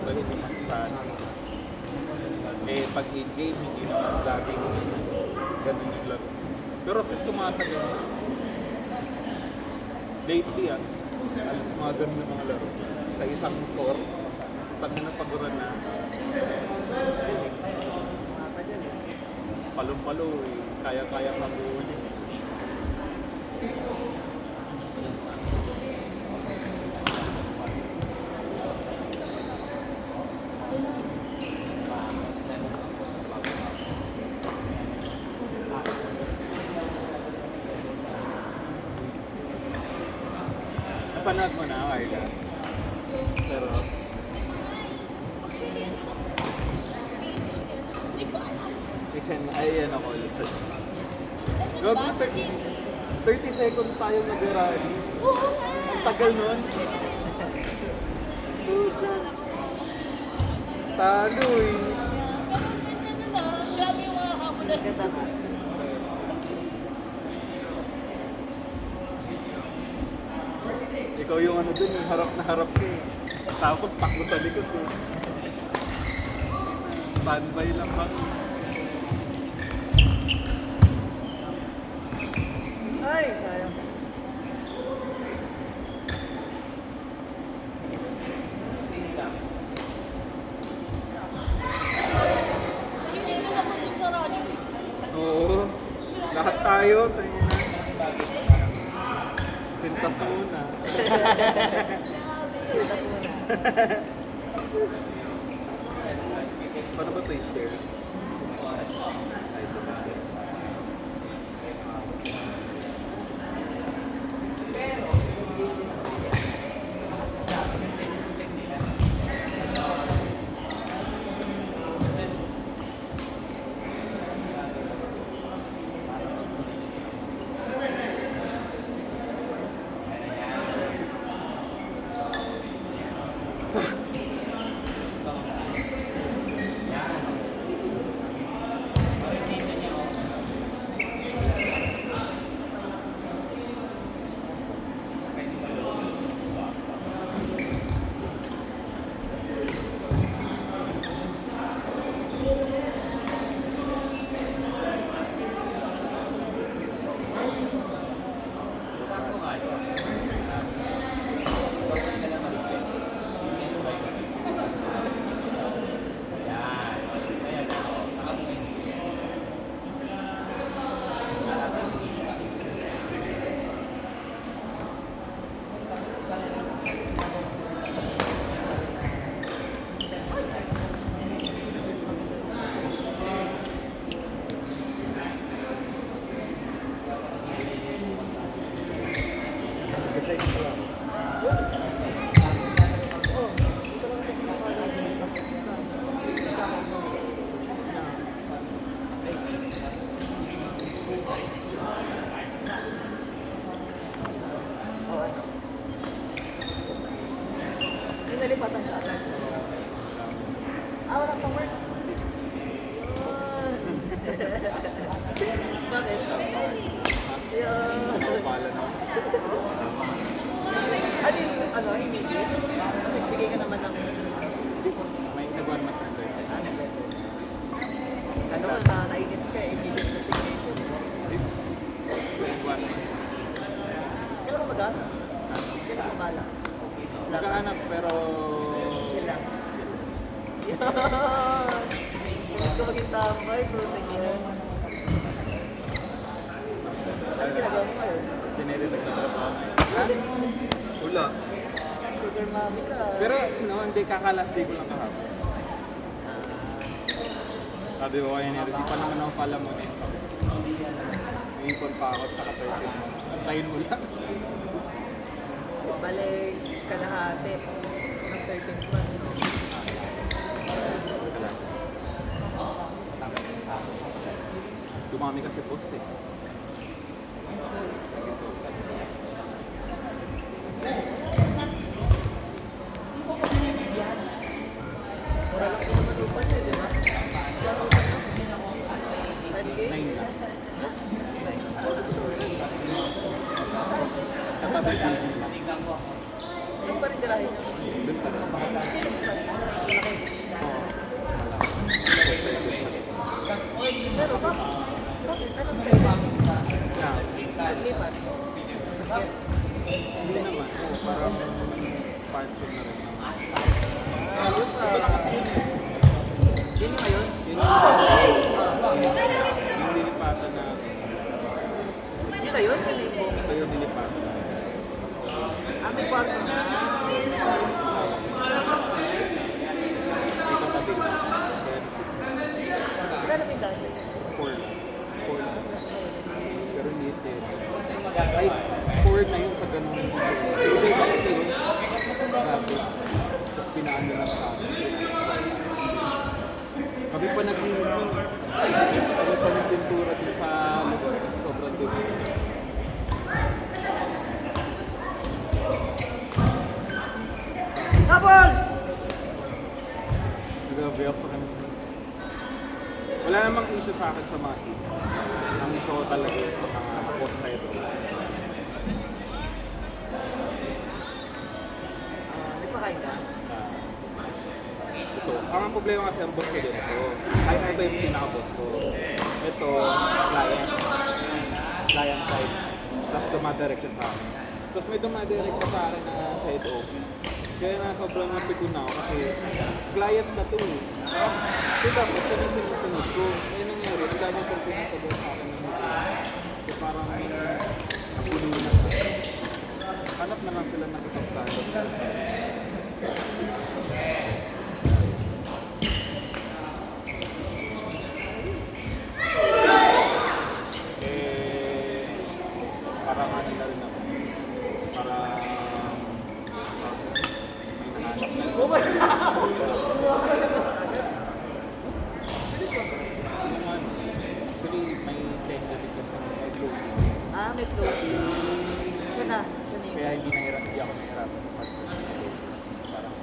siguro hindi masasabi. Eh, pag in-game, hindi naman laging ganun yung laro. Pero at least tumatagal na. Lately alas mga ganun yung mga laro. Sa isang score, pag napaguran na, palong-palo eh, kaya-kaya mabuhuli. Napanood mo na, Carla? Pero, ayan ako ulit sa Gab, 30 seconds tayo nag-rally. Oo nga! Ang tagal nun. Talo eh. Grabe yung mga hamulan. Ganda nga. Ikaw yung ano dun, yung harap na harap ka eh. Tapos takbo sa likod eh. Standby lang kami. Ay, sayang. Hindi ako dun sa running. Oo. Lahat tayo, tayo na. Sintas muna. Paano ba ito i-share? Ay, ito ba? Yung nalipatan sa akin. Wala pang work. Bakit? Yun. Pala na. Ano yung, immediate? Nagbigay ka naman ng... May nag-1 month na rin. Nainis ka, immediate na signature. May 1 month. Kailan ka mag-ano? Kailan ka bala? Nagkahanap pero... Chill lang. Yun! Mas ko maging tambay, bro. Tingin. Ano ginagawa mo ngayon? Sineri nagtatrabaho ngayon. Wala. Sugar mommy ka. Pero no, hindi kakalas day ko lang kahapon. Sabi ko kaya nila, di pa naman ako pala mo eh. May ipon pa ako sa kapatid mo. Antayin mo lang. Balik kalahati ng 13th month. Dumami kasi boss eh. Mura lang din naman upan eh, di ba? Nine lang. Kapag Yung pa rin dirahin. Dun sa na rin. Ayun pa. Ito na kasi yun eh. Yun yung ngayon? Yun yung nilipatan na Yun na yun? Yun yung ito yung nilipatan na. may party na. Dito tabi. Kaya na pindahan? 4 lang. 4 lang. Pero lit eh. Ay, 4 na yun sa ganun. Hindi ba kasi yun? Sabi. Tapos pinaano lang sa akin. Kami pa naglinis nun. Kami pa nagpintura din sa lugar. Sobrang dumi. Habol! Grabe ako sa kanila. Wala namang issue sa akin sa mga team. Ang issue ko talaga yung sa mga post na ito. May pakain ka? Ito. Ang problema kasi ang boss ko din ito. Ay, ito yung pinaka-boss ko. Ito, client. Client side. Tapos dumadirect siya sa akin. Tapos may dumadirect pa sa akin na side office. Kaya na sobrang napiko na ako kasi client na to eh. So dapat ito na sinusunod ko. Kaya nangyari, ang dami kong pinatagal sa akin ng mga. So parang napuno na siya. Hanap na lang sila ng itong plano. Parang ano na rin ako. Parang may nahanap na. Oh my God! Actually, may tenga dito sa may floating. May floating. Saan na? Kaya hindi ako nahirapan sa pag parang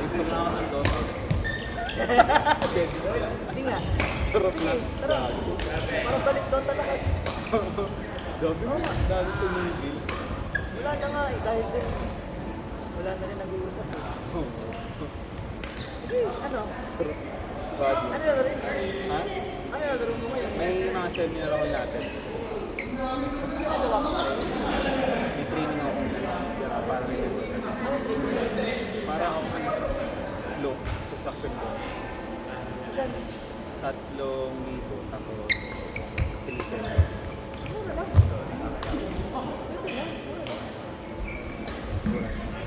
gusto na ako ng dosa. Hindi nga. Sarap na. Tara. Parang balik doon talaga. Gabi mo nga. Dami tumigil. Wala na nga eh. Dahil din. Wala na rin nag-uusap eh. Sige, ano? Sarap. Body. Ano na rin? Ha? Ano na rin mo ngayon? May mga seminar ako natin. Ginagawa ko ngayon. May training ako. Kaya parang may Ano training? parang ako low. Construction ko. Saan? 3,000 tapos Pilipino. Mura lang.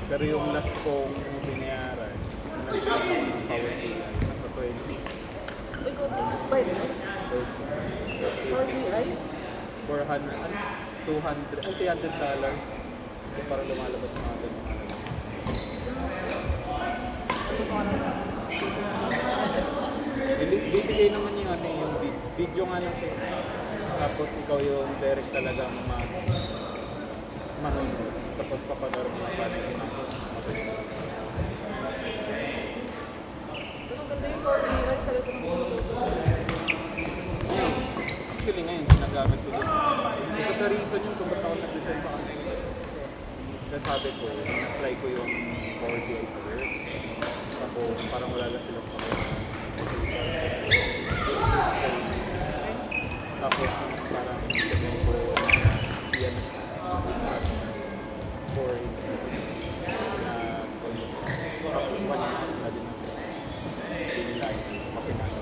Pero yung last kong binayaran, nag-start ako ng power AI, nasa 20. Ay, kung bay mo? 30. 40 ay? 400, 200, $300. So para lumalabas mga ganun. Bibigay naman yung ano yung video nga lang sa'yo. Tapos ikaw yung direct talaga manunod. Tapos papanor mo yung paano yung ginagawa. Pero ganda yung 40 ay talaga ng Ngayon, actually ngayon, ginagamit ko din. Isa sa reason yung kung ba't ako nag-design sa kanila. Kasi sabi ko, na-try ko yung 4DI sa work. Tapos parang wala lang silang tapos parang sabihin ko yan for na wala na din hindi nila mapinano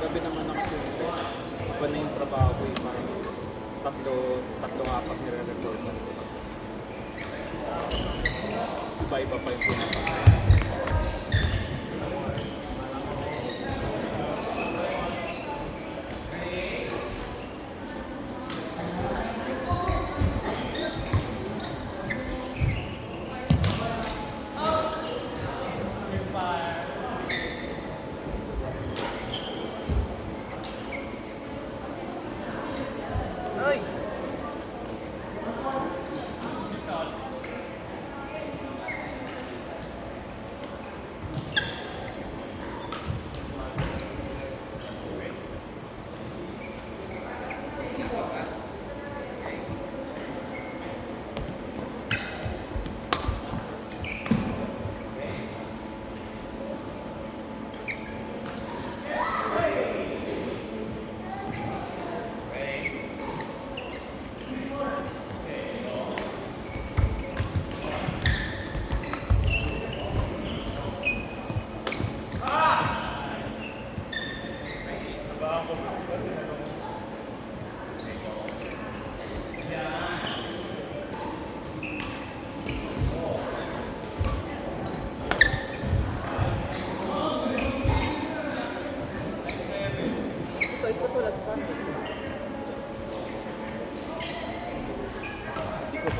gabi naman ako iba na yung trabaho ko yung parang tatlo-apat nire-record na. Iba-iba pa yung pinapakain. Ay!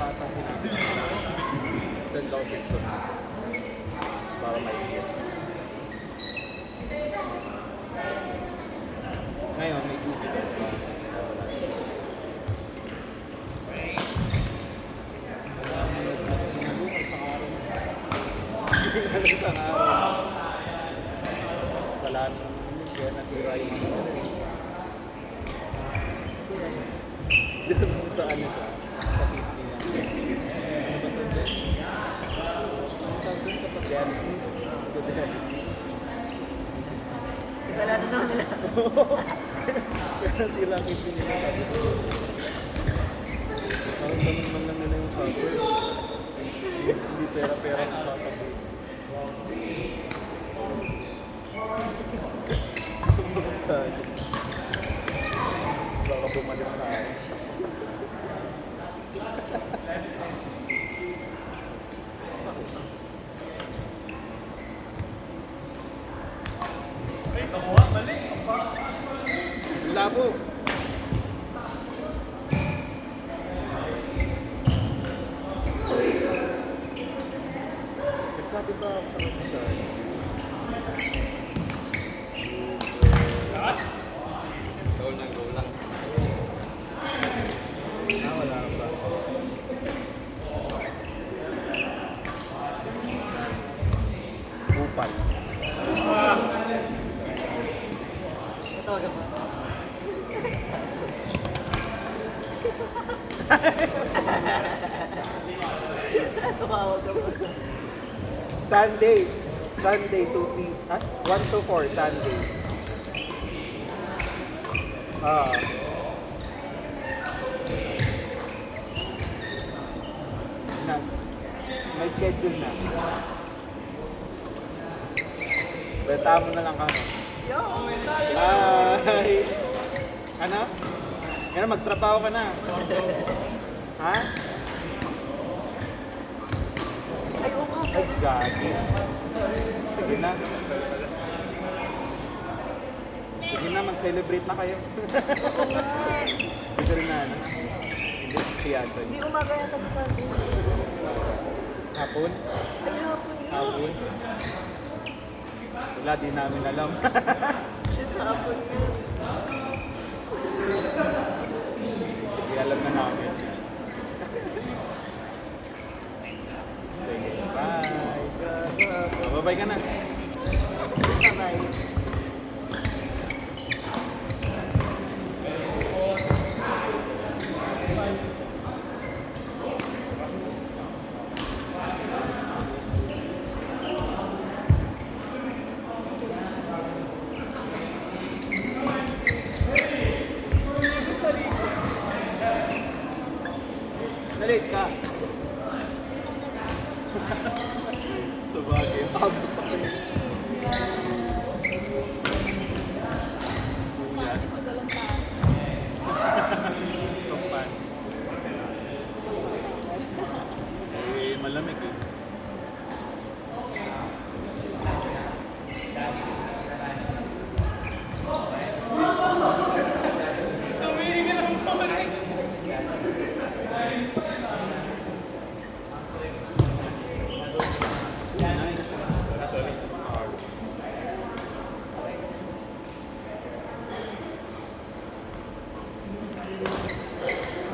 ata sinabi na 10,000 to na para maisip. Ngayon, may Jupiter pa. Isang araw. Wala nang kaya nasira yung mga dito sa ano ka? Sa Disney lang. Ano ba ito? Ano ba ito sa pag-dance? Kasalanan naman nila. Kaya nasira ang Disney nila. Sabi ko. Parang ganun man lang nila yung cover. Hindi pera-pera ang sasabi. Baka bumalik sa akin. Labo. Nagsabi pa ako sa mensahe. Goal lang. Wala pa. Upal. Ito, gama. Tumawag ka mo. Sunday 2 p. 1 to 4 Sunday. Na, may schedule na. Beta mo na lang kami. Yo! Bye! Ano? Ngayon magtrabaho ka na. Ha? Ay, oo nga. Ay, gagi. Sige na. Sige na, mag-celebrate na kayo. Sige rin na, ano? Hindi, si Anthony. Hindi umaga yata sa Sunday. Hapon? Ay, hapon yun. Hapon? Wala, di namin alam. Shit, hapon yun. Sige, alam na namin. Sige, bye. Bye-bye ka na. Bye-bye. Nalit ka. Sabagay, abot pa kayo. Kampan. Malamig eh.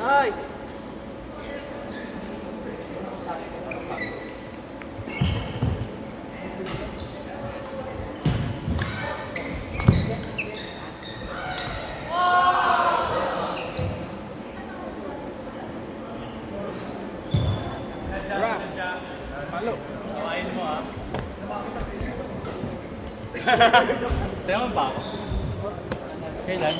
Nice! Tara. Malo. Kawain mo ah. Tayo ba ako? Kailan?